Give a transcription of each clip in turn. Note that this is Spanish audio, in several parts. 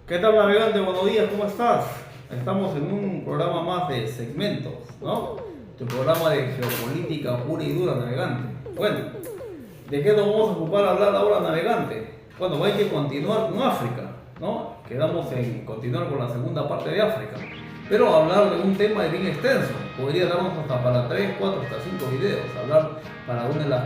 ¿Qué tal, navegante? Buenos días, ¿cómo estás? Estamos en un programa más de segmentos, ¿no? Tu programa de geopolítica pura y dura, navegante. Bueno, ¿de qué nos vamos a ocupar a hablar ahora, navegante? Bueno, hay que continuar con África, ¿no? Quedamos en continuar con la segunda parte de África. Pero hablar de un tema bien extenso. Podría darnos hasta para 3, 4, hasta 5 videos. Hablar para una de las,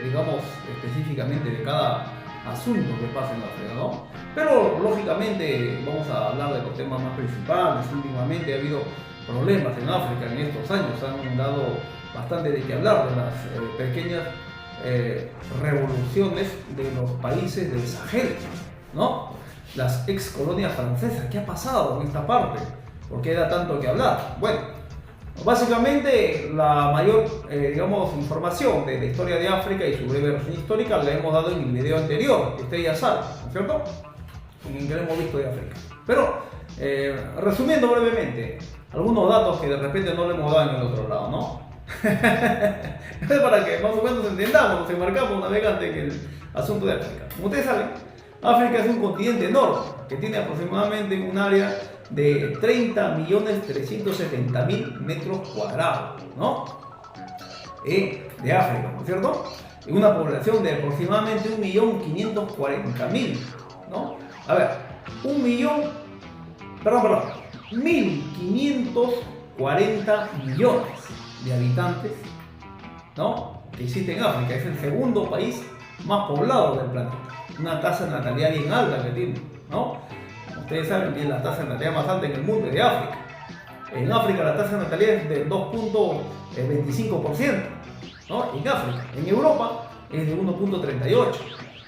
digamos, específicamente de cada asunto que pasa en África, ¿no? Pero lógicamente vamos a hablar de los temas más principales. Últimamente ha habido problemas en África en estos años. Han dado bastante de qué hablar de las pequeñas revoluciones de los países del Sahel, ¿no? Las ex colonias francesas. ¿Qué ha pasado en esta parte? ¿Por qué da tanto que hablar? Bueno, básicamente la mayor, digamos, información de la historia de África y su breve versión histórica la hemos dado en el video anterior, que usted ya sabe, ¿no es cierto? En el que hemos visto de África. Pero, resumiendo brevemente, algunos datos que de repente no le hemos dado en el otro lado, ¿no? Para que más o menos entendamos, nos enmarcamos navegante en el asunto de África. Como ustedes saben, África es un continente enorme que tiene aproximadamente un área de 30.370.000 metros cuadrados, ¿no? De África, ¿no es cierto? Y una población de aproximadamente 1.540.000, ¿no? A ver, 1.540 millones de habitantes, ¿no? Que existe en África. Es el segundo país más poblado del planeta. Una tasa de natalidad bien alta que tiene, ¿no? Ustedes saben que la tasa de natalidad más alta en el mundo es de África. En África la tasa de natalidad es de 2.25%, ¿no? En África. En Europa es de 1.38%.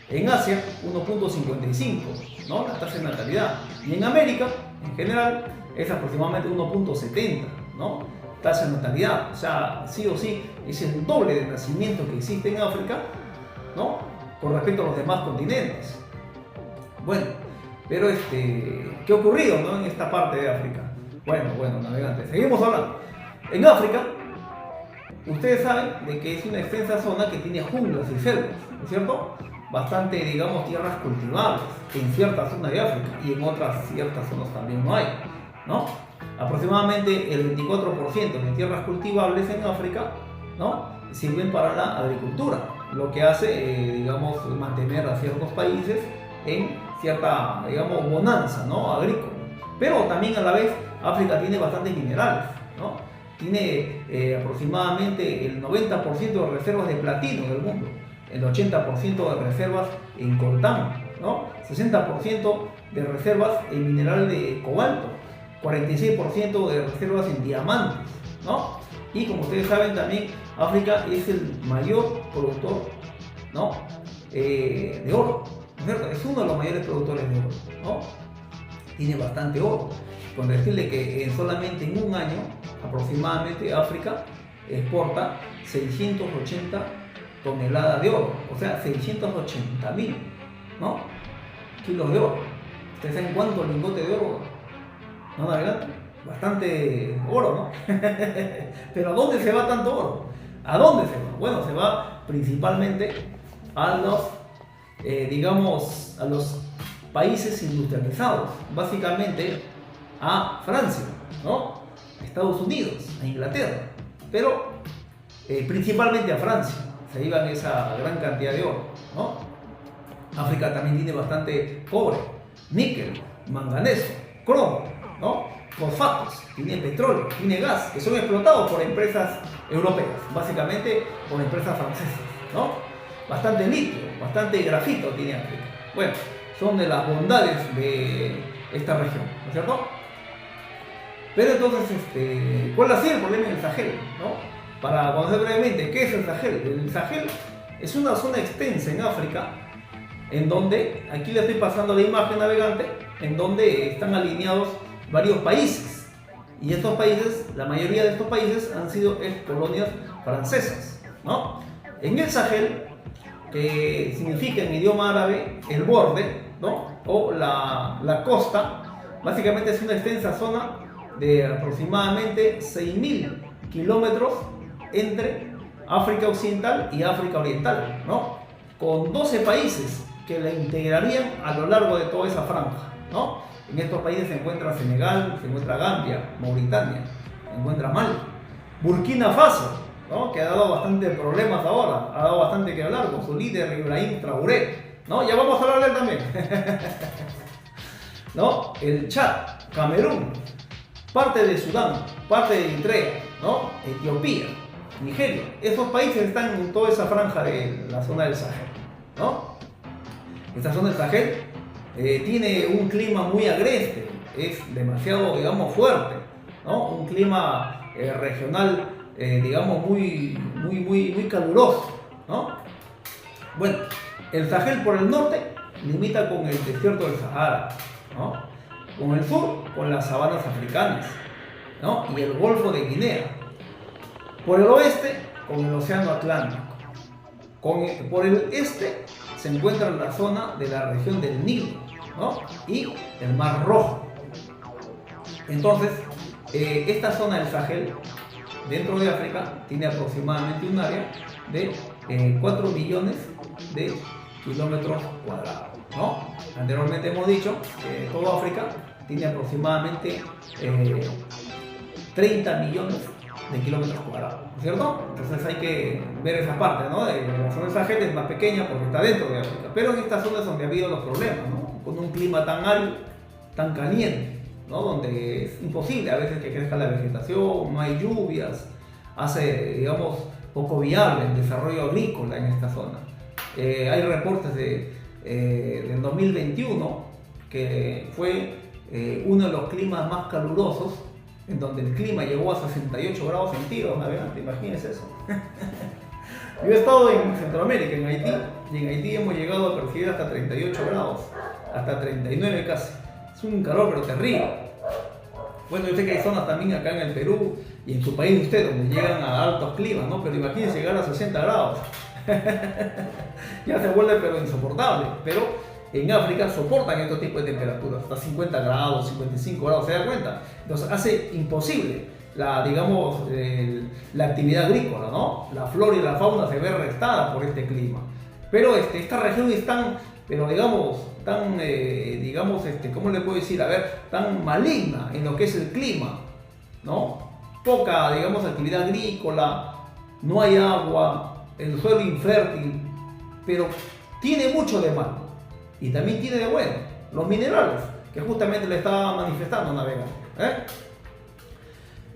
En Asia, 1.55%, ¿no? La tasa de natalidad. Y en América, en general, es aproximadamente 1.70%, ¿no? Tasa de natalidad. O sea, sí o sí, es el doble de nacimientos que existe en África, ¿no? Con respecto a los demás continentes. Bueno, pero ¿qué ha ocurrido, no, en esta parte de África? Bueno, navegantes, seguimos hablando. En África, ustedes saben de que es una extensa zona que tiene junglas y selvas, ¿no es cierto? Bastante, digamos, tierras cultivables en ciertas zonas de África y en otras ciertas zonas también no hay, ¿no? Aproximadamente el 24% de tierras cultivables en África, ¿no?, sirven para la agricultura, lo que hace, digamos, mantener a ciertos países en cierta, digamos, bonanza, ¿no?, agrícola. Pero también a la vez África tiene bastantes minerales, ¿no? Tiene aproximadamente el 90% de reservas de platino en el mundo, el 80% de reservas en coltán, ¿no? 60% de reservas en mineral de cobalto, 46% de reservas en diamantes, ¿no? Y como ustedes saben también, África es el mayor productor, ¿no?, de oro, ¿no es cierto? Es uno de los mayores productores de oro, ¿no? Tiene bastante oro. Con decirle que solamente en un año, aproximadamente, África exporta 680 toneladas de oro, o sea, 680.000, ¿no?, kilos de oro. ¿Ustedes saben cuánto lingote de oro? ¿No, navegante? Bastante oro, ¿no? Pero ¿a dónde se va tanto oro? ¿A dónde se va? Bueno, se va principalmente a los, digamos, a los países industrializados, básicamente a Francia, ¿no?, a Estados Unidos, a Inglaterra, pero principalmente a Francia se llevan esa gran cantidad de oro, ¿no? África también tiene bastante cobre, níquel, manganeso, cromo, ¿no?, fosfatos, tiene petróleo, tiene gas, que son explotados por empresas europeas, básicamente por empresas francesas, ¿no? Bastante litio, bastante grafito tiene África. Bueno, son de las bondades de esta región, ¿no es cierto? Pero entonces, ¿cuál ha sido el problema en el Sahel, no? Para conocer brevemente, ¿qué es el Sahel? El Sahel es una zona extensa en África, en donde, aquí le estoy pasando la imagen, navegante, en donde están alineados varios países. Y estos países, la mayoría de estos países han sido colonias francesas, ¿no? En el Sahel, que significa en idioma árabe el borde, ¿no?, o la costa, básicamente es una extensa zona de aproximadamente 6.000 kilómetros entre África Occidental y África Oriental, ¿no?, con 12 países que la integrarían a lo largo de toda esa franja, ¿no? En estos países se encuentra Senegal, se encuentra Gambia, Mauritania, se encuentra Mali, Burkina Faso, ¿no? Que ha dado bastante problemas ahora, ha dado bastante que hablar con su líder Ibrahim Traoré, ¿no? Ya vamos a hablar de él también. ¿No? El Chad, Camerún, parte de Sudán, parte de Eritrea, ¿no? Etiopía, Nigeria. Esos países están en toda esa franja de la zona del Sahel, ¿no? Esta zona del Sahel tiene un clima muy agreste, es demasiado, digamos, fuerte, ¿no? Un clima regional, digamos, muy caluroso, ¿no? Bueno, el Sahel por el norte limita con el desierto del Sahara, ¿no? Con el sur, con las sabanas africanas, ¿no? Y el Golfo de Guinea. Por el oeste, con el Océano Atlántico. Por el este se encuentra la zona de la región del Nilo, ¿no? Y el Mar Rojo. Entonces, esta zona del Sahel, dentro de África, tiene aproximadamente un área de 4 millones de kilómetros cuadrados, ¿no? Anteriormente hemos dicho que toda África tiene aproximadamente 30 millones de kilómetros cuadrados, ¿cierto? Entonces hay que ver esa parte, ¿no? La zona del Sahel es más pequeña porque está dentro de África, pero en estas zonas donde ha habido los problemas, ¿no? Con un clima tan árido, tan caliente, ¿no? Donde es imposible a veces que crezca la vegetación, no hay lluvias, hace, digamos, poco viable el desarrollo agrícola en esta zona. Hay reportes del 2021 que fue uno de los climas más calurosos, en donde el clima llegó a 68 grados centígrados, navegante, imagínense eso. Yo he estado en Centroamérica, en Haití, y en Haití hemos llegado a percibir hasta 38 grados, hasta 39 casi. Es un calor pero terrible. Bueno, yo sé que hay zonas también acá en el Perú y en su país de usted donde llegan a altos climas, ¿no? Pero imagínense llegar a 60 grados. Ya se vuelve pero insoportable. Pero en África soportan estos tipos de temperaturas, hasta 50 grados, 55 grados, ¿se da cuenta? Entonces hace imposible la actividad agrícola, ¿no? La flora y la fauna se ve restada por este clima. Pero esta región es tan, pero digamos, ¿cómo le puedo decir? A ver, tan maligna en lo que es el clima, ¿no? Poca, digamos, actividad agrícola, no hay agua, el suelo infértil, pero tiene mucho de malo y también tiene de bueno los minerales que justamente le estaba manifestando Navegante,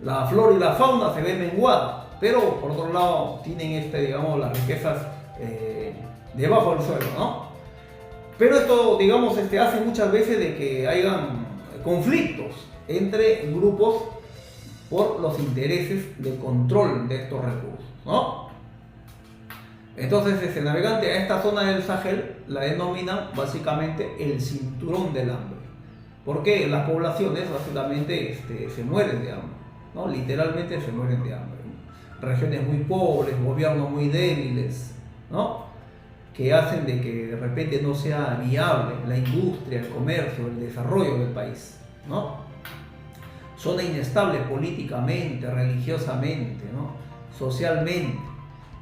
La flora y la fauna se ven menguada, pero por otro lado tienen digamos, las riquezas debajo del suelo, ¿no? Pero esto, digamos, hace muchas veces de que hayan conflictos entre grupos por los intereses de control de estos recursos, ¿no? Entonces, Navegante, a esta zona del Sahel la denominan básicamente el cinturón del hambre, porque las poblaciones básicamente se mueren de hambre, ¿no? Literalmente se mueren de hambre. Regiones muy pobres, gobiernos muy débiles, ¿no? Que hacen de que de repente no sea viable la industria, el comercio, el desarrollo del país, ¿no? Zona inestable políticamente, religiosamente, ¿no? Socialmente,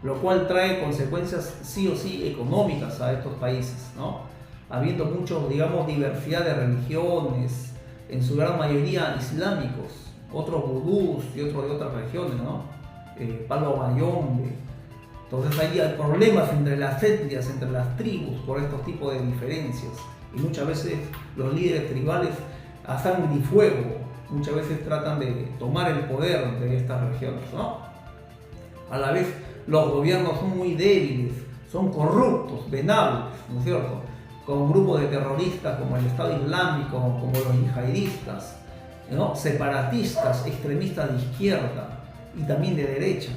lo cual trae consecuencias sí o sí económicas a estos países, ¿no? Habiendo mucho, digamos, diversidad de religiones, en su gran mayoría islámicos, otros vudús y otros de otras regiones, ¿no? Palo Mayombe. Entonces hay problemas entre las etnias, entre las tribus, por estos tipos de diferencias. Y muchas veces los líderes tribales a sangre y fuego, muchas veces tratan de tomar el poder de estas regiones, ¿no? A la vez, los gobiernos son muy débiles, son corruptos, venables, ¿no es cierto? Con grupos de terroristas como el Estado Islámico, como los yihadistas, ¿no? Separatistas, extremistas de izquierda y también de derecha,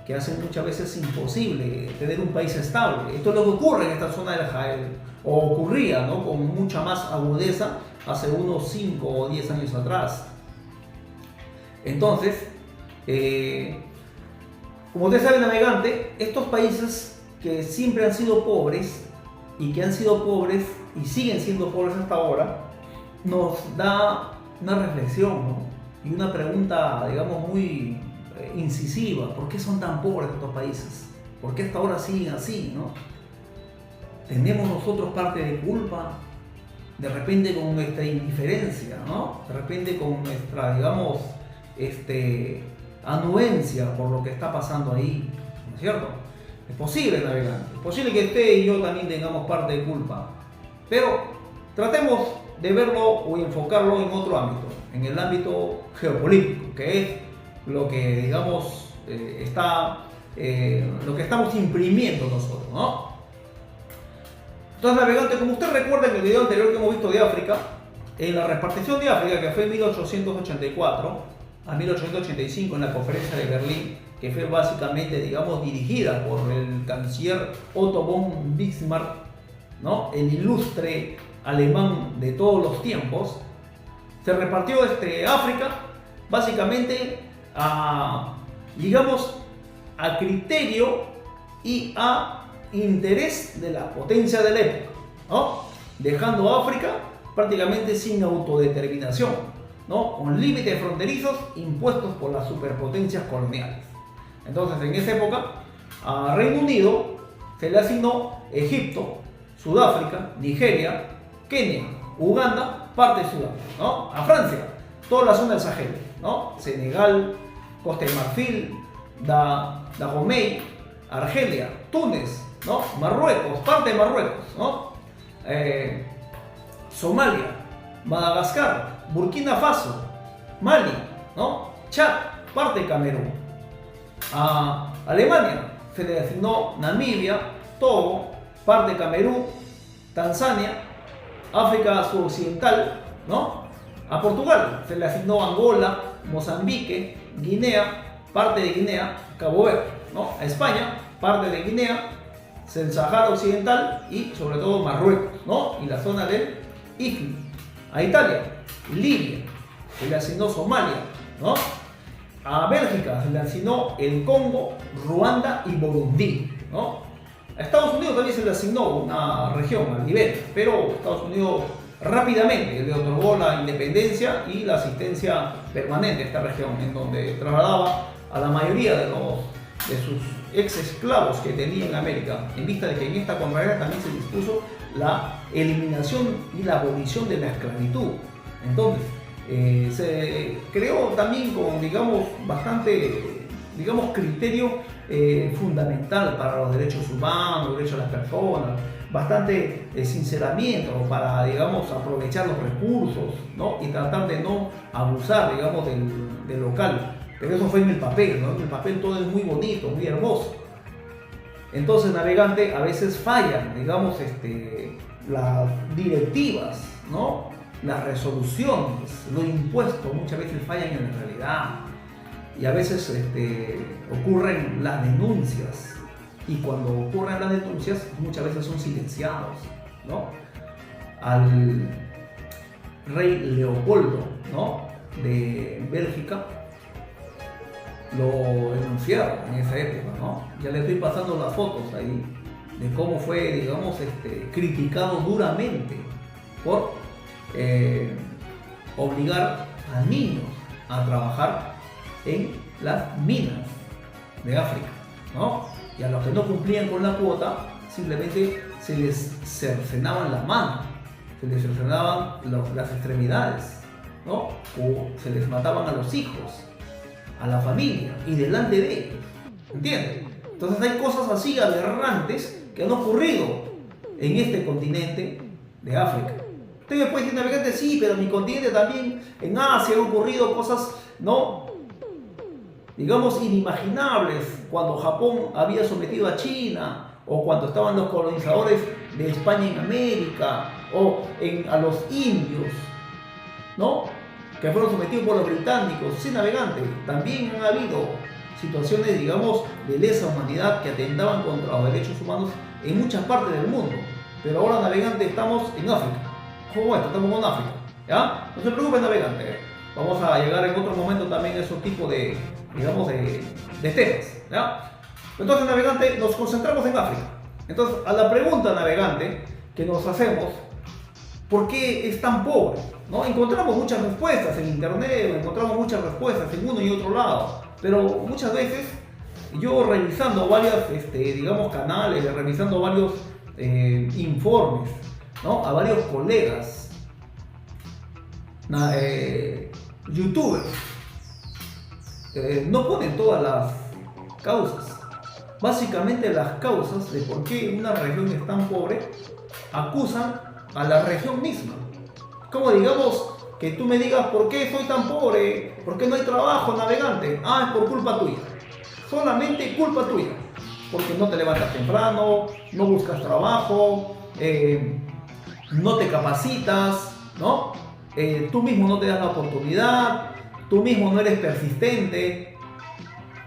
que hacen muchas veces imposible tener un país estable. Esto es lo que ocurre en esta zona del Sahel, o ocurría, ¿no? Con mucha más agudeza hace unos 5 o 10 años atrás. Entonces, como usted sabe, Navegante, estos países que siempre han sido pobres y que han sido pobres y siguen siendo pobres hasta ahora, nos da una reflexión, ¿no? Y una pregunta, digamos, muy incisiva. ¿Por qué son tan pobres estos países? ¿Por qué hasta ahora siguen así, ¿no? ¿Tenemos nosotros parte de culpa? De repente con nuestra indiferencia, ¿no? De repente con nuestra, digamos, anuencia por lo que está pasando ahí, ¿no es cierto? Es posible, navegante, es posible que usted y yo también tengamos parte de culpa, pero tratemos de verlo o enfocarlo en otro ámbito, en el ámbito geopolítico, que es lo que, digamos, lo que estamos imprimiendo nosotros, ¿no? Entonces, navegante, como usted recuerda en el video anterior que hemos visto de África, en la repartición de África, que fue en 1884 a 1885 en la conferencia de Berlín, que fue básicamente, digamos, dirigida por el canciller Otto von Bismarck, ¿no? El ilustre alemán de todos los tiempos, se repartió África básicamente digamos, a criterio y a interés de la potencia de la época, ¿no? Dejando a África prácticamente sin autodeterminación, ¿no? Con límites fronterizos impuestos por las superpotencias coloniales. Entonces, en esa época, a Reino Unido se le asignó Egipto, Sudáfrica, Nigeria, Kenia, Uganda, parte de Sudáfrica, ¿no? A Francia, toda la zona del Sahel, ¿no? Senegal, Costa de Marfil, Dahomey, Argelia, Túnez, ¿no? Marruecos, parte de Marruecos, ¿no? Somalia, Madagascar, Burkina Faso, Mali, ¿no? Chad, parte de Camerún. A Alemania se le asignó Namibia, Togo, parte de Camerún, Tanzania, África Suroccidental, ¿no? A Portugal se le asignó Angola, Mozambique, Guinea, parte de Guinea, Cabo Verde, ¿no? A España, parte de Guinea, el Sahara Occidental y sobre todo Marruecos, ¿no? Y la zona del Ifni. A Italia, Libia, se le asignó Somalia, ¿no? A Bélgica se le asignó el Congo, Ruanda y Burundi, ¿no? A Estados Unidos también se le asignó una región, a Liberia, pero Estados Unidos rápidamente le otorgó la independencia y la asistencia permanente a esta región, en donde trasladaba a la mayoría de sus ex esclavos que tenía en América, en vista de que en esta conferencia también se dispuso la eliminación y la abolición de la esclavitud. Entonces, se creó también con, digamos, bastante, digamos, criterio fundamental para los derechos humanos, los derechos de las personas, bastante sinceramiento para, digamos, aprovechar los recursos, ¿no? Y tratar de no abusar, digamos, del local. Pero eso fue en el papel, ¿no? En el papel todo es muy bonito, muy hermoso. Entonces, navegante, a veces fallan, digamos, las directivas, ¿no? Las resoluciones, lo impuesto, muchas veces fallan en la realidad. Y a veces ocurren las denuncias. Y cuando ocurren las denuncias, muchas veces son silenciados, ¿no? Al rey Leopoldo, ¿no? De Bélgica, lo denunciaron en esa época, ¿no? Ya le estoy pasando las fotos ahí de cómo fue, digamos, criticado duramente por obligar a niños a trabajar en las minas de África, ¿no? Y a los que no cumplían con la cuota, simplemente se les cercenaban la mano, se les cercenaban las extremidades, ¿no? O se les mataban a los hijos, a la familia y delante de ellos, ¿entienden? Entonces hay cosas así aberrantes que han ocurrido en este continente de África. Usted me puede decir, navegante, sí, pero en mi continente también, en Asia, han ocurrido cosas, ¿no? Digamos, inimaginables, cuando Japón había sometido a China, o cuando estaban los colonizadores de España en América, o a los indios, ¿no? Que fueron sometidos por los británicos. Sí, navegante, también han habido situaciones, digamos, de lesa humanidad que atentaban contra los derechos humanos en muchas partes del mundo. Pero ahora, navegante, estamos en África. ¿Cómo esto? Estamos en África, ¿ya? No se preocupe, navegante. Vamos a llegar en otro momento también a esos tipos de, digamos, de temas, ¿ya? Entonces, navegante, nos concentramos en África. Entonces, a la pregunta, navegante, que nos hacemos, ¿por qué es tan pobre? ¿No? Encontramos muchas respuestas en internet, encontramos muchas respuestas en uno y otro lado, pero muchas veces yo revisando varios, digamos, canales, revisando varios informes, ¿no? A varios colegas, youtubers, no ponen todas las causas. Básicamente las causas de por qué una región es tan pobre acusan a la región misma. Como digamos que tú me digas por qué soy tan pobre, por qué no hay trabajo, navegante. Ah, es por culpa tuya. Solamente culpa tuya. Porque no te levantas temprano, no buscas trabajo, no te capacitas, ¿no? Tú mismo no te das la oportunidad, tú mismo no eres persistente.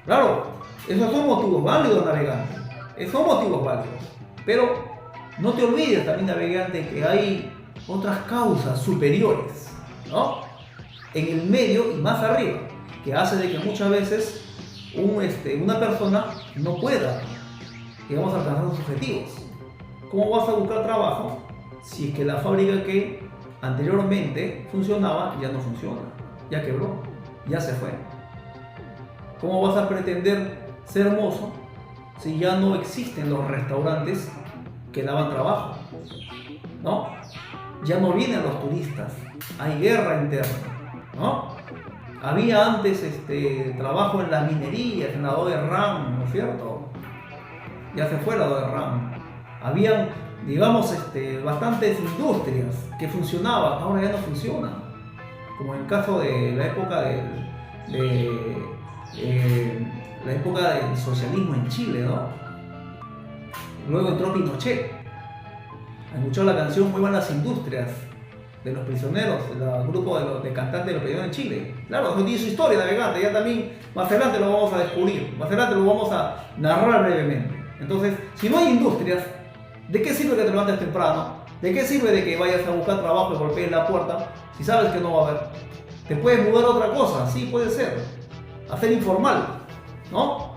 Claro, esos son motivos válidos, navegante. Esos son motivos válidos. Pero no te olvides también, navegante, que hay otras causas superiores, ¿no? En el medio y más arriba, que hace de que muchas veces una persona no pueda, digamos, alcanzar sus objetivos. ¿Cómo vas a buscar trabajo si es que la fábrica que anteriormente funcionaba ya no funciona, ya quebró, ya se fue? ¿Cómo vas a pretender ser mozo si ya no existen los restaurantes que daban trabajo? ¿No? Ya no vienen los turistas, hay guerra interna, ¿no? Había antes trabajo en la minería, en la OERRAM, ¿no es cierto? Ya se fue la OERRAM. Habían, digamos, bastantes industrias que funcionaban, ahora ya no funcionan. Como en el caso de la época la época del socialismo en Chile, ¿no? Luego entró Pinochet. Han escuchado la canción Muevan las Industrias de los prisioneros, el grupo de cantantes de los prisioneros en Chile. Claro, eso tiene su historia, navegante, ya también más adelante lo vamos a descubrir, más adelante lo vamos a narrar brevemente. Entonces, si no hay industrias, ¿de qué sirve que te levantes temprano? ¿De qué sirve de que vayas a buscar trabajo y golpees la puerta si sabes que no va a haber? ¿Te puedes mudar a otra cosa? Sí, puede ser. Hacer informal, ¿no?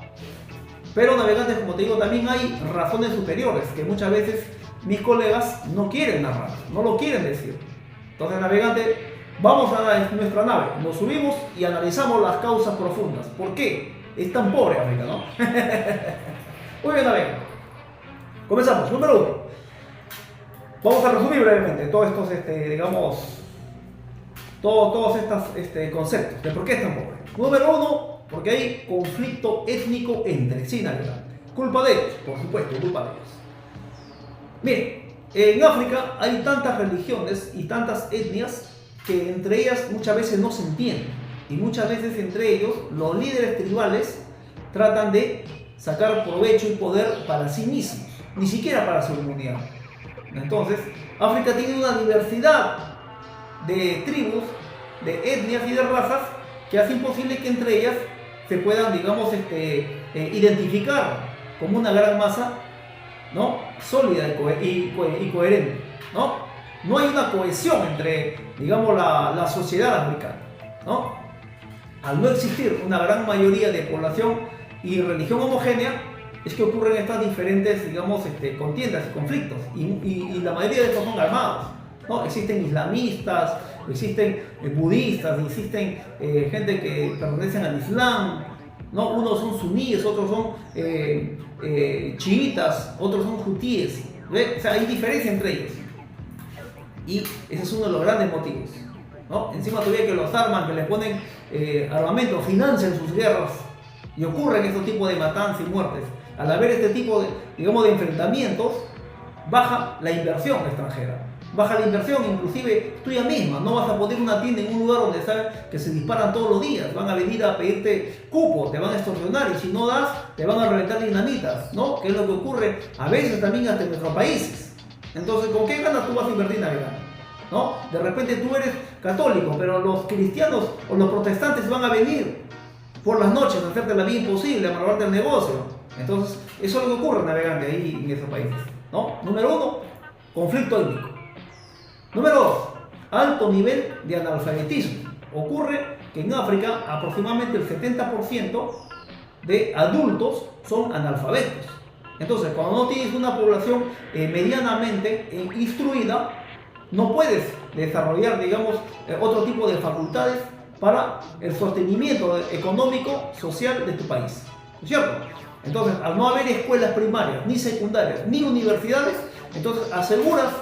Pero, navegantes, como te digo, también hay razones superiores que muchas veces mis colegas no quieren narrar, no lo quieren decir. Entonces, navegante, vamos a nuestra nave, nos subimos y analizamos las causas profundas. ¿Por qué es tan pobre África, no? Muy bien, navegante. Comenzamos. Número 1. Vamos a resumir brevemente todos estos, digamos, todos estos conceptos de por qué es tan pobre. Número 1, porque hay conflicto étnico entre sí, navegante. Culpa de ellos, por supuesto, culpa de ellos. Miren, en África hay tantas religiones y tantas etnias que entre ellas muchas veces no se entienden. Y muchas veces entre ellos los líderes tribales tratan de sacar provecho y poder para sí mismos, ni siquiera para su comunidad. Entonces, África tiene una diversidad de tribus, de etnias y de razas que hace imposible que entre ellas se puedan, digamos, identificar como una gran masa, ¿no? Sólida y coherente, ¿no? No hay una cohesión entre, digamos, la sociedad africana, ¿no? Al no existir una gran mayoría de población y religión homogénea, es que ocurren estas diferentes, digamos, contiendas y conflictos, y la mayoría de estos son armados, ¿no? Existen islamistas, existen budistas, existen gente que pertenecen al Islam, ¿no? Unos son suníes, otros son chiitas, otros son hutíes, ¿ve? O sea, hay diferencia entre ellos, y ese es uno de los grandes motivos, ¿no? Encima todavía que los arman, que les ponen armamento, financian sus guerras, y ocurren estos tipos de matanzas y muertes. Al haber este tipo de, digamos, de enfrentamientos, baja la inversión extranjera, baja la inversión inclusive tuya misma. No vas a poner una tienda en un lugar donde sabes que se disparan todos los días, van a venir a pedirte cupo, te van a extorsionar, y si no das, te van a reventar dinamitas, ¿no? Que es lo que ocurre a veces también hasta en nuestros países. Entonces, ¿con qué ganas tú vas a invertir, navegando? ¿No? De repente tú eres católico, pero los cristianos o los protestantes van a venir por las noches a hacerte la vida imposible, a malograr el negocio. Entonces, eso es lo que ocurre, navegante, ahí en esos países, ¿no? Número 1, conflicto étnico. Número 2, alto nivel de analfabetismo. Ocurre que en África aproximadamente el 70% de adultos son analfabetos. Entonces, cuando no tienes una población medianamente instruida, no puedes desarrollar, digamos, otro tipo de facultades para el sostenimiento económico, social de tu país, ¿no es cierto? Entonces, al no haber escuelas primarias, ni secundarias, ni universidades, Entonces aseguras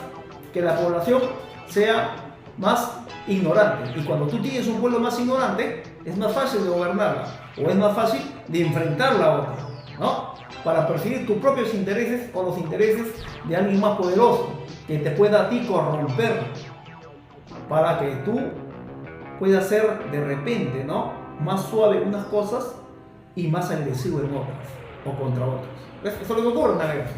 que la población sea más ignorante, y cuando tú tienes un pueblo más ignorante es más fácil de gobernarla, o es más fácil de enfrentarla a otra, ¿no? Para perseguir tus propios intereses o los intereses de alguien más poderoso que te pueda a ti corromper, para que tú puedas ser de repente, ¿no?, más suave en unas cosas y más agresivo en otras o contra otros. Eso es lo que ocurre en la guerra.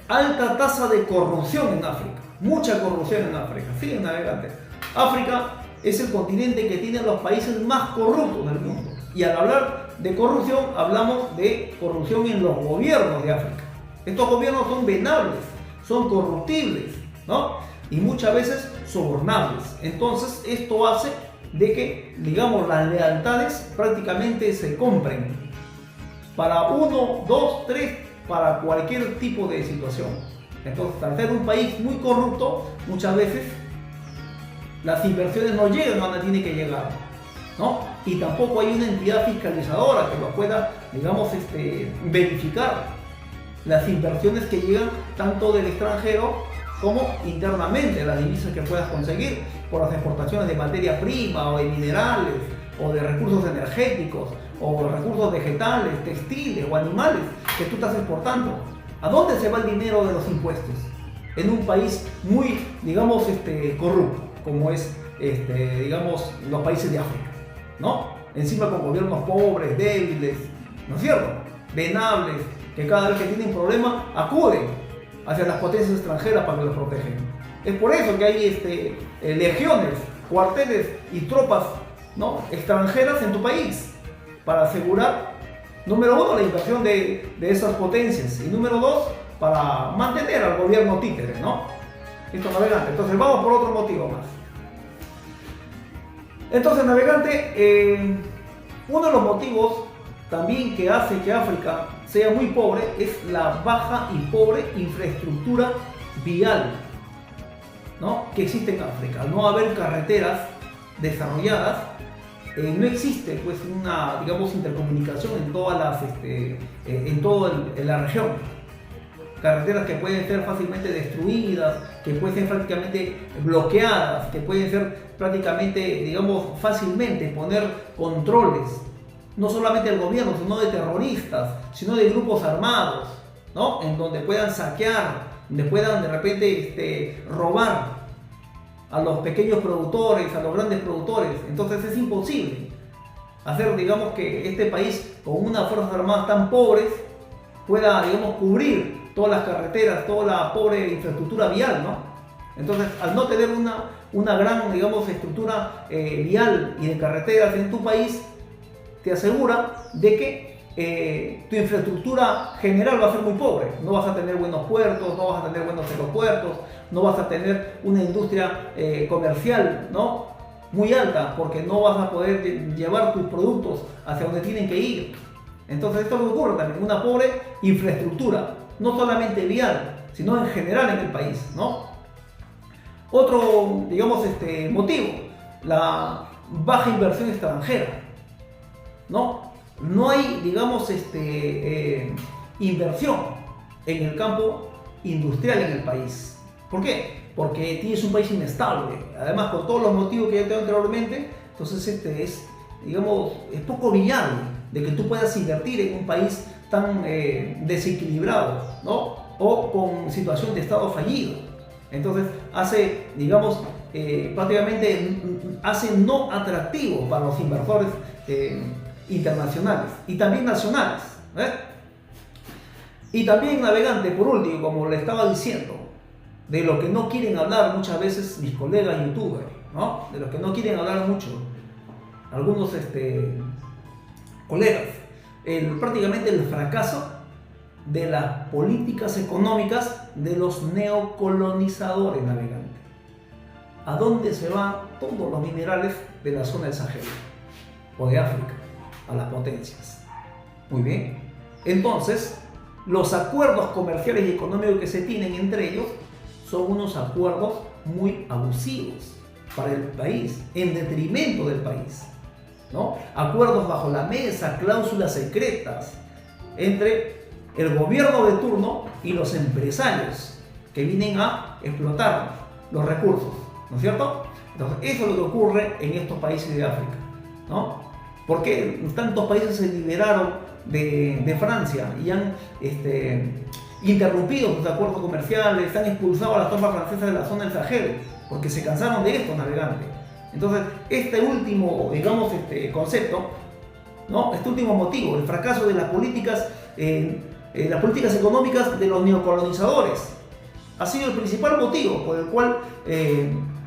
Alta tasa de corrupción en África, mucha corrupción en África. Sigue navegante. África es el continente que tiene los países más corruptos del mundo. Y al hablar de corrupción, hablamos de corrupción en los gobiernos de África. Estos gobiernos son venables, son corruptibles, ¿no? Y muchas veces sobornables. Entonces, esto hace de que, digamos, las lealtades prácticamente se compren para 1, 2, 3, para cualquier tipo de situación. Entonces, al ser un país muy corrupto, muchas veces las inversiones no llegan a donde tienen que llegar, ¿no? Y tampoco hay una entidad fiscalizadora que lo pueda, digamos, verificar las inversiones que llegan tanto del extranjero como internamente, las divisas que puedas conseguir por las exportaciones de materia prima o de minerales o de recursos energéticos o de recursos vegetales, textiles o animales que tú estás exportando. ¿A dónde se va el dinero de los impuestos? En un país muy, digamos, corrupto, como es, digamos, los países de África, ¿no? Encima con gobiernos pobres, débiles, ¿no es cierto?, venables, que cada vez que tienen problemas acuden hacia las potencias extranjeras para que los protejan. Es por eso que hay legiones, cuarteles y tropas, ¿no?, extranjeras en tu país, para asegurar, número uno, la inversión de esas potencias, y número dos, para mantener al gobierno títere, ¿no? Esto, navegante. Entonces vamos por otro motivo más. Entonces, navegante, uno de los motivos también que hace que África sea muy pobre es la baja y pobre infraestructura vial, ¿no?, que existe en África. Al no haber carreteras desarrolladas, no existe, pues, una, digamos, intercomunicación en todas en toda la región. Carreteras que pueden ser fácilmente destruidas, que pueden ser prácticamente bloqueadas, que pueden ser prácticamente, digamos, fácilmente poner controles, no solamente del gobierno, sino de terroristas, sino de grupos armados, ¿no?, en donde puedan saquear, donde puedan de repente robar a los pequeños productores, a los grandes productores. Entonces es imposible hacer, digamos, que este país con unas fuerzas armadas tan pobres pueda, digamos, cubrir todas las carreteras, toda la pobre infraestructura vial, ¿no? Entonces, al no tener una gran, digamos, estructura vial y de carreteras en tu país, te asegura de que tu infraestructura general va a ser muy pobre. No vas a tener buenos puertos, no vas a tener buenos aeropuertos, no vas a tener una industria comercial, ¿no?, muy alta, porque no vas a poder llevar tus productos hacia donde tienen que ir. Entonces esto es lo que ocurre también, una pobre infraestructura, no solamente vial, sino en general en el país, ¿no? Otro, digamos, motivo, la baja inversión extranjera, ¿no? No hay, digamos, inversión en el campo industrial en el país. ¿Por qué? Porque tienes un país inestable. Además, con todos los motivos que ya te he anteriormente, entonces es, digamos, es poco viable de que tú puedas invertir en un país tan desequilibrado, ¿no?, o con situación de estado fallido. Entonces hace, digamos, prácticamente hace no atractivo para los inversores internacionales y también nacionales, ¿eh? Y también, navegante, por último, como le estaba diciendo, de lo que no quieren hablar muchas veces mis colegas youtubers, ¿no?, de lo que no quieren hablar mucho algunos colegas, prácticamente el fracaso de las políticas económicas de los neocolonizadores, navegante. ¿A dónde se van todos los minerales de la zona del Sahel o de África? A las potencias. Muy bien. Entonces, los acuerdos comerciales y económicos que se tienen entre ellos son unos acuerdos muy abusivos para el país, en detrimento del país, ¿no? Acuerdos bajo la mesa, cláusulas secretas entre el gobierno de turno y los empresarios que vienen a explotar los recursos, ¿no es cierto? Entonces, eso es lo que ocurre en estos países de África, ¿no? ¿Por qué tantos países se liberaron de Francia y han interrumpido sus acuerdos comerciales, han expulsado a las tropas francesas de la zona del Sahel? Porque se cansaron de estos navegantes. Entonces, este último, digamos, concepto, ¿no? Este último motivo, el fracaso de las políticas económicas de los neocolonizadores, ha sido el principal motivo por el cual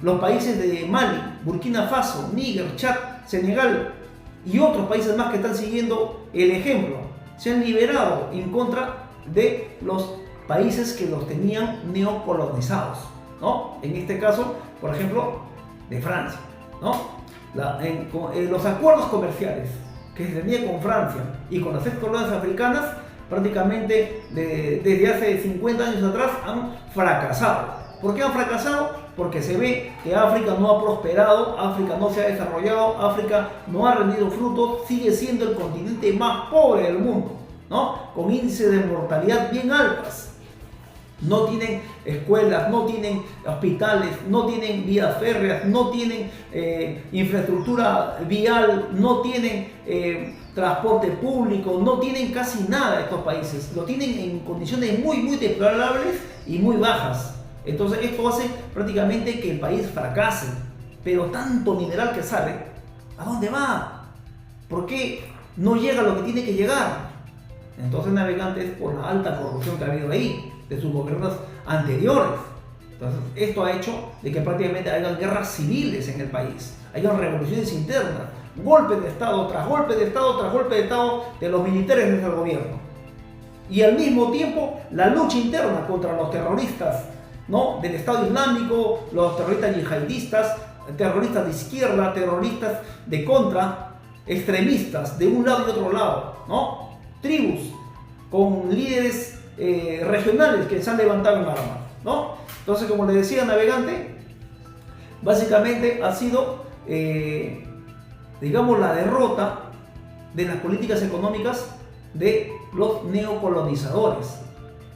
los países de Mali, Burkina Faso, Níger, Chad, Senegal y otros países más que están siguiendo el ejemplo, se han liberado en contra de los países que los tenían neocolonizados, ¿no? En este caso, por ejemplo, de Francia, ¿no? Los acuerdos comerciales que se tenía con Francia y con las ex colonias africanas prácticamente desde hace 50 años atrás han fracasado. ¿Por qué han fracasado? Porque se ve que África no ha prosperado, África no se ha desarrollado, África no ha rendido frutos, sigue siendo el continente más pobre del mundo, ¿no? Con índices de mortalidad bien altas. No tienen escuelas, no tienen hospitales, no tienen vías férreas, no tienen infraestructura vial, no tienen transporte público, no tienen casi nada estos países. Lo tienen en condiciones muy deplorables y muy bajas. Entonces esto hace prácticamente que el país fracase. Pero tanto mineral que sale, ¿a dónde va? ¿Por qué no llega a lo que tiene que llegar? Entonces, navegantes, por la alta corrupción que ha habido ahí de sus gobiernos anteriores. Entonces, esto ha hecho de que prácticamente hayan guerras civiles en el país, hayan revoluciones internas, golpe de Estado tras golpe de Estado tras golpe de Estado de los militares desde el gobierno. Y al mismo tiempo, la lucha interna contra los terroristas, ¿no? Del Estado Islámico, los terroristas yihadistas, terroristas de izquierda, terroristas de contra, extremistas de un lado y otro lado, ¿no? Tribus con líderes regionales que se han levantado en armas, ¿no? Entonces, como le decía, navegante, básicamente ha sido, digamos, la derrota de las políticas económicas de los neocolonizadores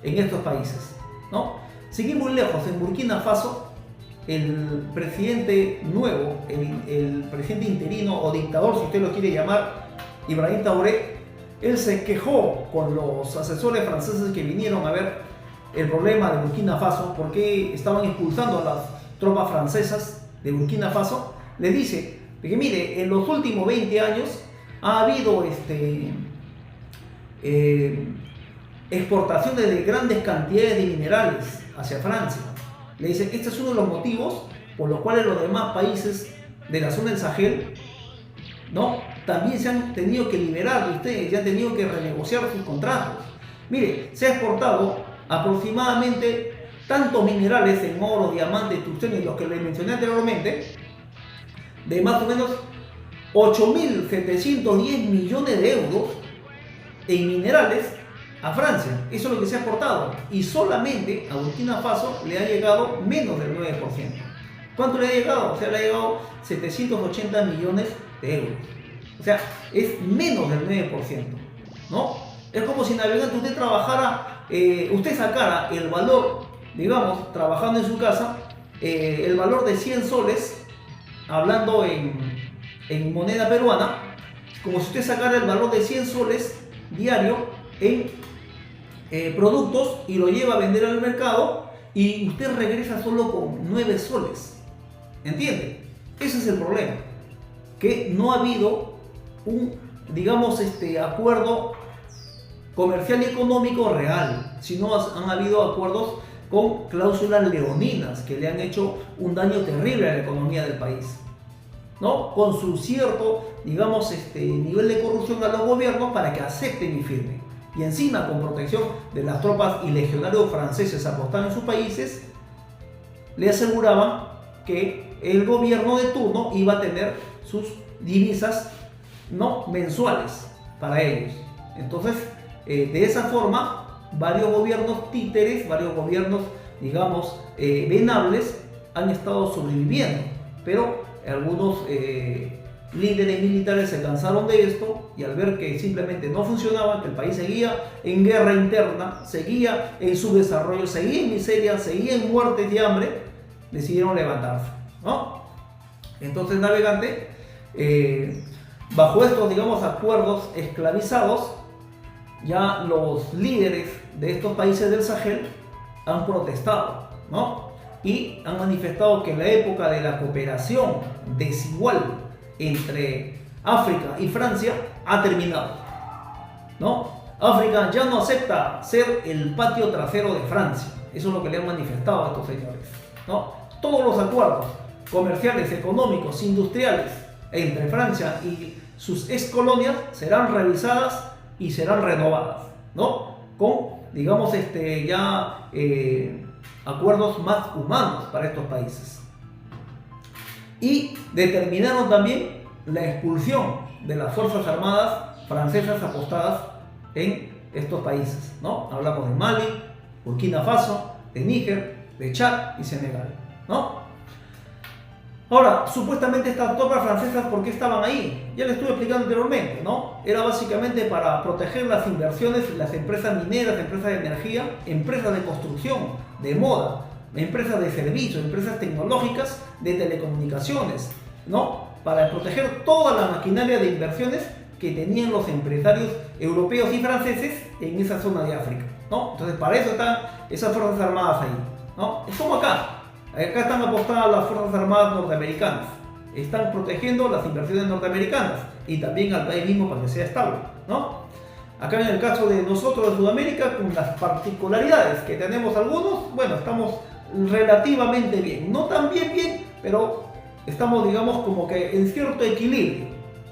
en estos países, ¿no? Seguir muy lejos, en Burkina Faso, el presidente nuevo, el presidente interino o dictador, si usted lo quiere llamar, Ibrahim Traoré, él se quejó con los asesores franceses que vinieron a ver el problema de Burkina Faso, porque estaban expulsando a las tropas francesas de Burkina Faso. Le dice que mire, en los últimos 20 años ha habido exportaciones de grandes cantidades de minerales hacia Francia. Le dice, este es uno de los motivos por los cuales los demás países de la zona del Sahel, ¿no?, también se han tenido que liberar de ustedes, ya han tenido que renegociar sus contratos. Mire, se ha exportado aproximadamente tantos minerales en oro, diamante, tungsteno y los que les mencioné anteriormente, de más o menos 8.710 millones de euros en minerales a Francia. Eso es lo que se ha exportado. Y solamente a Burkina Faso le ha llegado menos del 9%. ¿Cuánto le ha llegado? O sea, le ha llegado 780 millones de euros. O sea, es menos del 9%, ¿no? Es como si, navegante, usted trabajara, usted sacara el valor, digamos, trabajando en su casa, el valor de 100 soles, hablando en moneda peruana, como si usted sacara el valor de 100 soles diario en productos y lo lleva a vender al mercado y usted regresa solo con 9 soles. ¿Entiende? Ese es el problema, que no ha habido un, digamos, acuerdo comercial y económico real, sino han habido acuerdos con cláusulas leoninas que le han hecho un daño terrible a la economía del país, ¿no? Con su cierto, digamos, nivel de corrupción a los gobiernos para que acepten y firmen. Y encima, con protección de las tropas y legionarios franceses apostados en sus países, le aseguraban que el gobierno de turno iba a tener sus divisas, ¿no?, mensuales para ellos. Entonces, de esa forma, varios gobiernos títeres, varios gobiernos, digamos, venables han estado sobreviviendo, pero algunos líderes militares se cansaron de esto y al ver que simplemente no funcionaba, que el país seguía en guerra interna, seguía en subdesarrollo, seguía en miseria, seguía en muertes y hambre, decidieron levantarse, ¿no? Entonces, navegante, bajo estos, digamos, acuerdos esclavizados, ya los líderes de estos países del Sahel han protestado, ¿no? Y han manifestado que la época de la cooperación desigual entre África y Francia ha terminado, ¿no? África ya no acepta ser el patio trasero de Francia. Eso es lo que le han manifestado a estos señores, ¿no? Todos los acuerdos comerciales, económicos, industriales entre Francia y sus ex colonias serán revisadas y serán renovadas, ¿no? Con, digamos, acuerdos más humanos para estos países. Y determinaron también la expulsión de las fuerzas armadas francesas apostadas en estos países, ¿no? Hablamos de Mali, Burkina Faso, de Níger, de Chad y Senegal, ¿no? Ahora, supuestamente estas tropas francesas, ¿por qué estaban ahí? Ya les estuve explicando anteriormente, ¿no? Era básicamente para proteger las inversiones, las empresas mineras, empresas de energía, empresas de construcción, de moda, empresas de servicios, empresas tecnológicas, de telecomunicaciones, ¿no? Para proteger toda la maquinaria de inversiones que tenían los empresarios europeos y franceses en esa zona de África, ¿no? Entonces, para eso están esas fuerzas armadas ahí, ¿no? Es como acá. Acá están apostadas las Fuerzas Armadas norteamericanas. Están protegiendo las inversiones norteamericanas y también al país mismo para que sea estable, ¿no? Acá en el caso de nosotros de Sudamérica, con las particularidades que tenemos algunos, bueno, estamos relativamente bien. No tan bien, pero estamos, digamos, como que en cierto equilibrio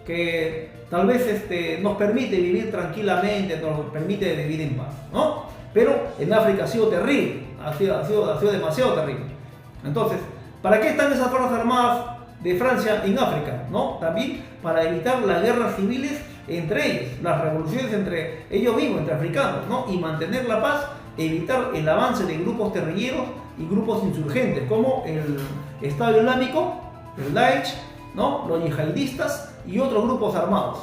que tal vez nos permite vivir tranquilamente, nos permite vivir en paz, ¿no? Pero en África ha sido terrible, ha sido demasiado terrible. Entonces, ¿para qué están esas fuerzas armadas de Francia en África? ¿No? También para evitar las guerras civiles entre ellos, las revoluciones entre ellos mismos, entre africanos, ¿no? Y mantener la paz, evitar el avance de grupos guerrilleros y grupos insurgentes, como el Estado Islámico, el Daesh, ¿no? Los yihadistas y otros grupos armados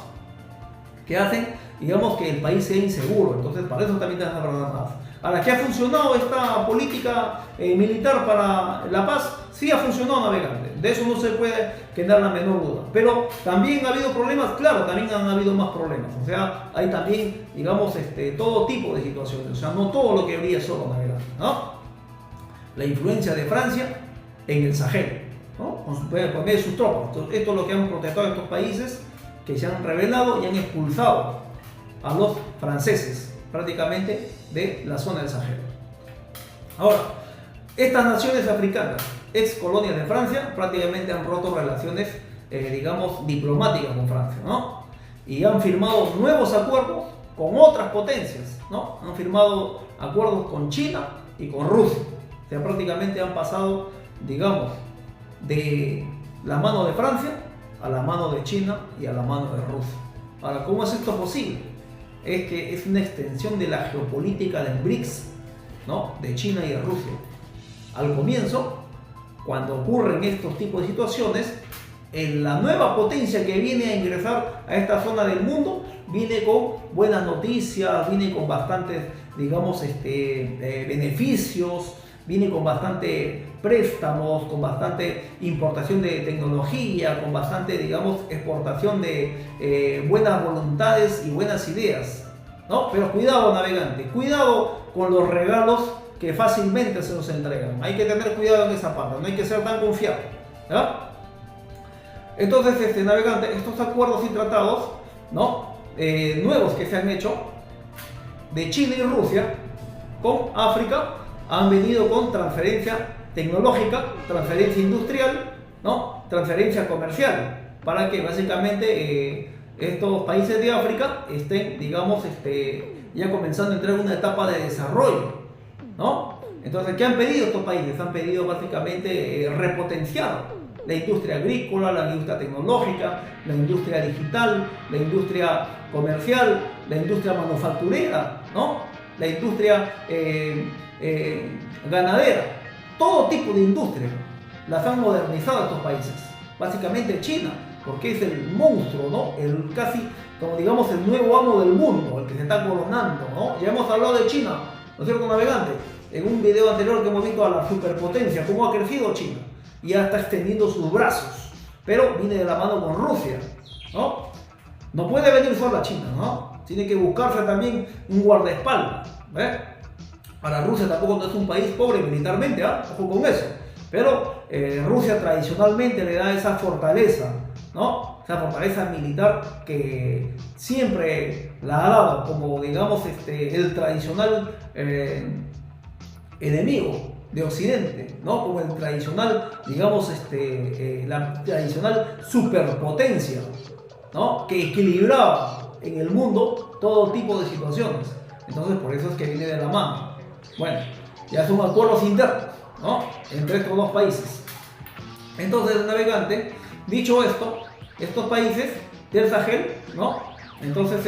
que hacen, digamos, que el país sea inseguro. Entonces, para eso también están las fuerzas armadas. Ahora, ¿qué ha funcionado esta política militar para la paz? Sí ha funcionado, navegante. De eso no se puede quedar la menor duda. Pero también ha habido problemas, claro, también han habido más problemas. O sea, hay también, digamos, todo tipo de situaciones. O sea, no todo lo que brilla es solo, navegante, ¿no? La influencia de Francia en el Sahel, ¿no? Con sus tropas. Entonces, esto es lo que han protestado estos países que se han rebelado y han expulsado a los franceses prácticamente de la zona del Sahel. Ahora, estas naciones africanas, ex colonias de Francia, prácticamente han roto relaciones, digamos, diplomáticas con Francia, ¿no? Y han firmado nuevos acuerdos con otras potencias, ¿no? Han firmado acuerdos con China y con Rusia. O sea, prácticamente han pasado, digamos, de la mano de Francia a la mano de China y a la mano de Rusia. Ahora, ¿cómo es esto posible? Es que es una extensión de la geopolítica del BRICS, ¿no? De China y de Rusia. Al comienzo, cuando ocurren estos tipos de situaciones, la nueva potencia que viene a ingresar a esta zona del mundo viene con buenas noticias, viene con bastantes, digamos, beneficios, viene con bastante préstamos, con bastante importación de tecnología, con bastante, digamos, exportación de buenas voluntades y buenas ideas, ¿no? Pero cuidado, navegante, cuidado con los regalos que fácilmente se nos entregan. Hay que tener cuidado en esa parte, no hay que ser tan confiado, ¿ya? Entonces, navegante, estos acuerdos y tratados, ¿no? Nuevos que se han hecho de China y Rusia con África han venido con transferencia tecnológica, transferencia industrial, ¿no? Transferencia comercial, para que básicamente estos países de África estén, digamos, ya comenzando a entrar en una etapa de desarrollo, ¿no? Entonces, ¿qué han pedido estos países? Han pedido básicamente repotenciar la industria agrícola, la industria tecnológica, la industria digital, la industria comercial, la industria manufacturera, ¿no? La industria ganadera, todo tipo de industria las han modernizado estos países. Básicamente China porque es el monstruo, ¿no? El casi, como digamos, el nuevo amo del mundo, el que se está coronando, ¿no? Ya hemos hablado de China, ¿no es cierto, navegante? En un video anterior que hemos visto a la superpotencia, cómo ha crecido China, y ya está extendiendo sus brazos, pero viene de la mano con Rusia, ¿no? No puede venir sola China, ¿no? Tiene que buscarse también un guardaespaldas, ¿ves? Para Rusia tampoco no es un país pobre militarmente, ¿ah? Ojo con eso. Pero Rusia tradicionalmente le da esa fortaleza, ¿no? Esa fortaleza militar que siempre la ha dado como, digamos, el tradicional enemigo de Occidente, ¿no? Como el tradicional, digamos, la tradicional superpotencia, ¿no? Que equilibraba en el mundo todo tipo de situaciones. Entonces, por eso es que viene de la mano. Bueno, ya son acuerdos internos, ¿no? Entre estos dos países. Entonces, navegante, dicho esto, estos países del Sahel, ¿no? Entonces,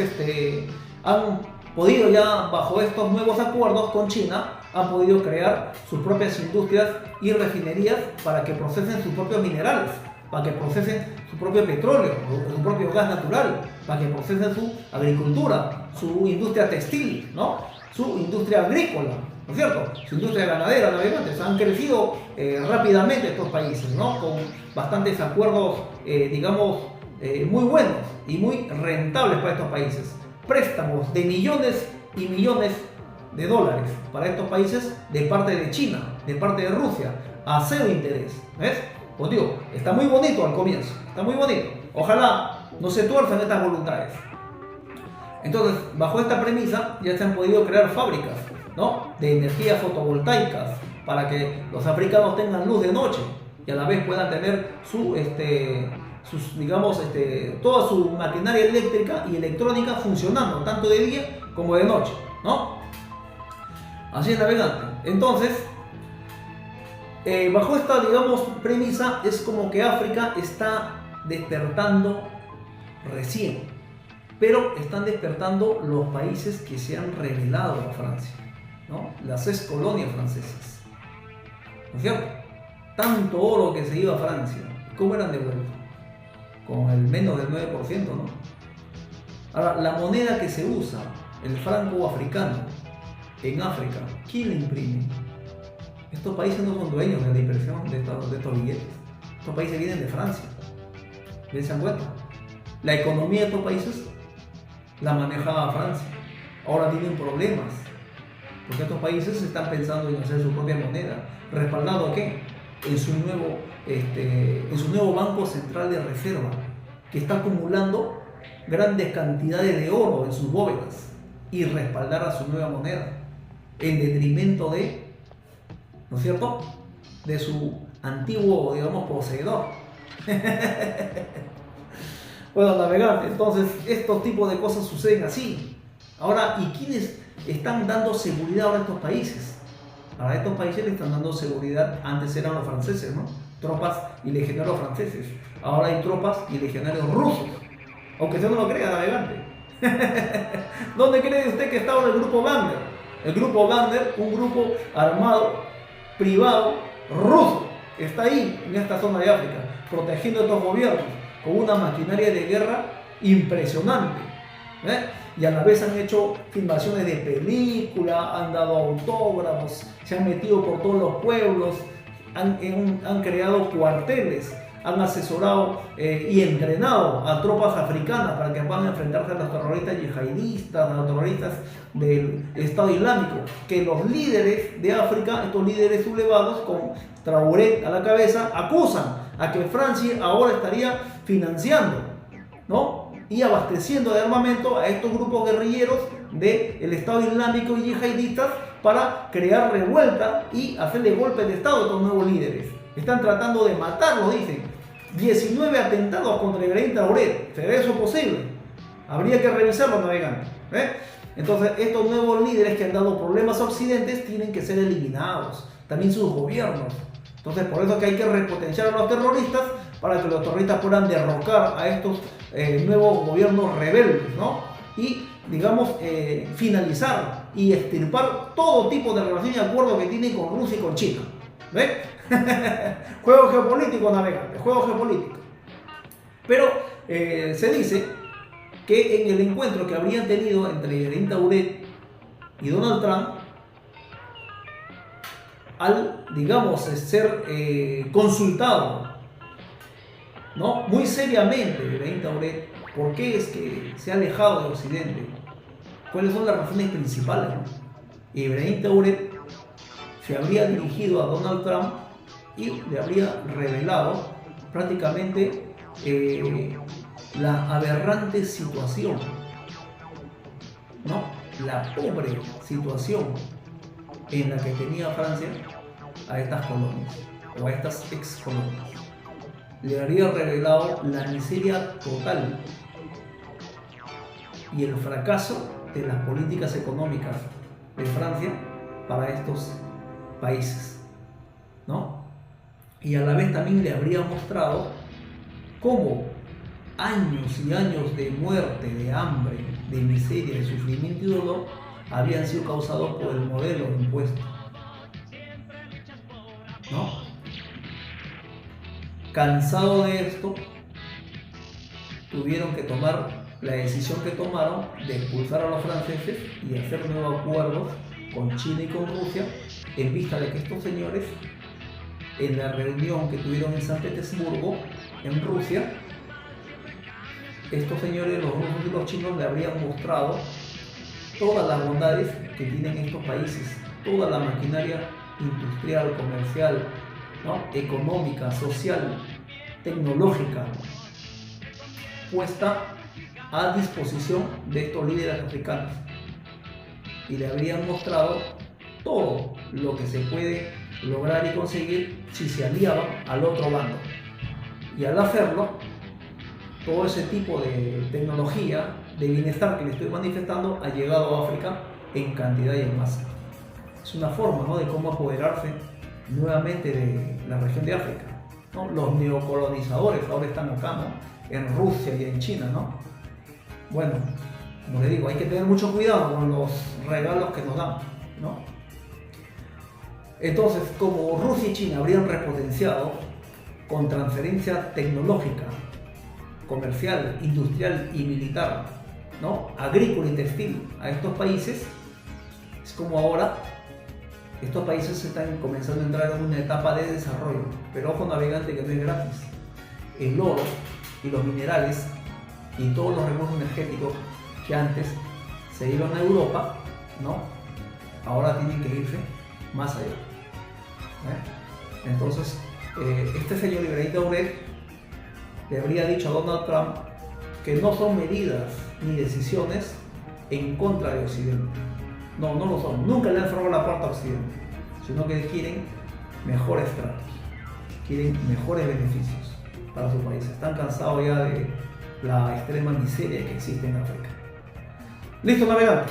han podido ya, bajo estos nuevos acuerdos con China, han podido crear sus propias industrias y refinerías para que procesen sus propios minerales, para que procesen su propio petróleo, su propio gas natural, para que procesen su agricultura, su industria textil, ¿no? Su industria agrícola, ¿no es cierto? Su industria ganadera, navegantes. Han crecido rápidamente estos países, ¿no? Con bastantes acuerdos, digamos, muy buenos y muy rentables para estos países. Préstamos de millones y millones de dólares para estos países de parte de China, de parte de Rusia, a cero interés, ¿ves? Pues digo, está muy bonito al comienzo, está muy bonito. Ojalá no se tuerzan estas voluntades. Entonces, bajo esta premisa, ya se han podido crear fábricas, ¿no? De energías fotovoltaicas para que los africanos tengan luz de noche y a la vez puedan tener digamos, toda su maquinaria eléctrica y electrónica funcionando, tanto de día como de noche, ¿no? Así es, navegante. Entonces, bajo esta, digamos, premisa, es como que África está despertando recién, pero están despertando los países que se han rebelado a Francia, ¿no? Las ex colonias francesas, ¿no es cierto? Tanto oro que se iba a Francia, ¿cómo eran devueltos? Con el menos del 9%, ¿no? Ahora, la moneda que se usa, el franco africano, en África, ¿quién la imprime? Estos países no son dueños de la impresión de estos billetes. Estos países vienen de Francia. ¿Se dan cuenta? La economía de estos países la manejaba Francia. Ahora tienen problemas, porque estos países están pensando en hacer su propia moneda. ¿Respaldado a qué? En su nuevo Banco Central de Reserva, que está acumulando grandes cantidades de oro en sus bóvedas y respaldar a su nueva moneda, en detrimento de, ¿no es cierto?, de su antiguo, digamos, poseedor. Bueno, navegante, entonces estos tipos de cosas suceden así. Ahora, ¿y quiénes están dando seguridad ahora a estos países? A estos países le están dando seguridad, antes eran los franceses, ¿no? Tropas y legionarios franceses. Ahora hay tropas y legionarios rusos. Aunque usted no lo crea, navegante. ¿Dónde cree usted que estaba el grupo Wagner? El grupo Wagner, un grupo armado, privado, ruso, está ahí, en esta zona de África, protegiendo a estos gobiernos con una maquinaria de guerra impresionante, ¿eh? Y a la vez han hecho filmaciones de película, han dado autógrafos, se han metido por todos los pueblos, han creado cuarteles, han asesorado y entrenado a tropas africanas para que puedan enfrentarse a los terroristas yihadistas, a los terroristas del Estado Islámico, que los líderes de África, estos líderes sublevados con Traoré a la cabeza, acusan a que Francia ahora estaría financiando, ¿no?, y abasteciendo de armamento a estos grupos guerrilleros del Estado Islámico y yihadistas para crear revuelta y hacerle golpe de Estado a estos nuevos líderes. Están tratando de matarlos, dicen. 19 atentados contra Ibrahim Traoré. ¿Será eso posible? Habría que revisarlo, navegantes. Entonces, estos nuevos líderes que han dado problemas a Occidente tienen que ser eliminados. También sus gobiernos. Entonces, por eso es que hay que repotenciar a los terroristas para que los terroristas puedan derrocar a estos nuevos gobiernos rebeldes, ¿no? Y, digamos, finalizar y extirpar todo tipo de relación y acuerdo que tienen con Rusia y con China. ¿Ves? Juego geopolítico, navegante, juego geopolítico. Pero se dice que en el encuentro que habrían tenido entre Ibrahim Tauret y Donald Trump, al, digamos, ser consultado, ¿no?, muy seriamente Ibrahim Tauret, ¿por qué es que se ha alejado de Occidente? ¿Cuáles son las razones principales, ¿no? Ibrahim Tauret se habría dirigido a Donald Trump y le habría revelado prácticamente la aberrante situación, ¿no?, la pobre situación en la que tenía Francia a estas colonias o a estas ex colonias. Le habría revelado la miseria total y el fracaso de las políticas económicas de Francia para estos países, ¿no? Y a la vez también le habría mostrado cómo años y años de muerte, de hambre, de miseria, de sufrimiento y dolor habían sido causados por el modelo impuesto, ¿no? Cansado de esto, tuvieron que tomar la decisión que tomaron de expulsar a los franceses y hacer nuevos acuerdos con China y con Rusia, en vista de que estos señores, en la reunión que tuvieron en San Petersburgo, en Rusia, estos señores, los rusos y los chinos, le habrían mostrado todas las bondades que tienen estos países, toda la maquinaria industrial, comercial, ¿no?, económica, social, tecnológica, puesta a disposición de estos líderes africanos, y le habrían mostrado todo lo que se puede lograr y conseguir si se aliaban al otro bando. Y al hacerlo, todo ese tipo de tecnología, de bienestar que le estoy manifestando, ha llegado a África en cantidad y en masa. Es una forma, ¿no?, de cómo apoderarse nuevamente de la región de África, ¿no? Los neocolonizadores ahora están acá, ¿no?, en Rusia y en China, ¿no? Bueno, como les digo, hay que tener mucho cuidado con los regalos que nos dan, ¿no? Entonces, como Rusia y China habrían repotenciado con transferencia tecnológica, comercial, industrial y militar, ¿no?, agrícola y textil a estos países, es como ahora estos países están comenzando a entrar en una etapa de desarrollo. Pero ojo, navegante, que no es gratis. El oro y los minerales y todos los recursos energéticos que antes se iban a Europa, ¿no?, ahora tienen que irse más allá. Entonces, este señor Ibrahim Tauret le habría dicho a Donald Trump que no son medidas ni decisiones en contra de Occidente. No, no lo son. Nunca le han cerrado la puerta a Occidente, sino que quieren mejores tratos, quieren mejores beneficios para su país. Están cansados ya de la extrema miseria que existe en África. Listo, navegante.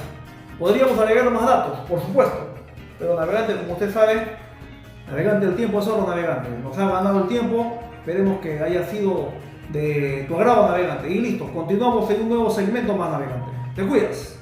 Podríamos agregar más datos, por supuesto, pero navegante, como usted sabe, navegante, el tiempo es oro, navegante. Nos ha ganado el tiempo. Esperemos que haya sido de tu agrado, navegante. Y listo, continuamos en un nuevo segmento más, navegante. Te cuidas.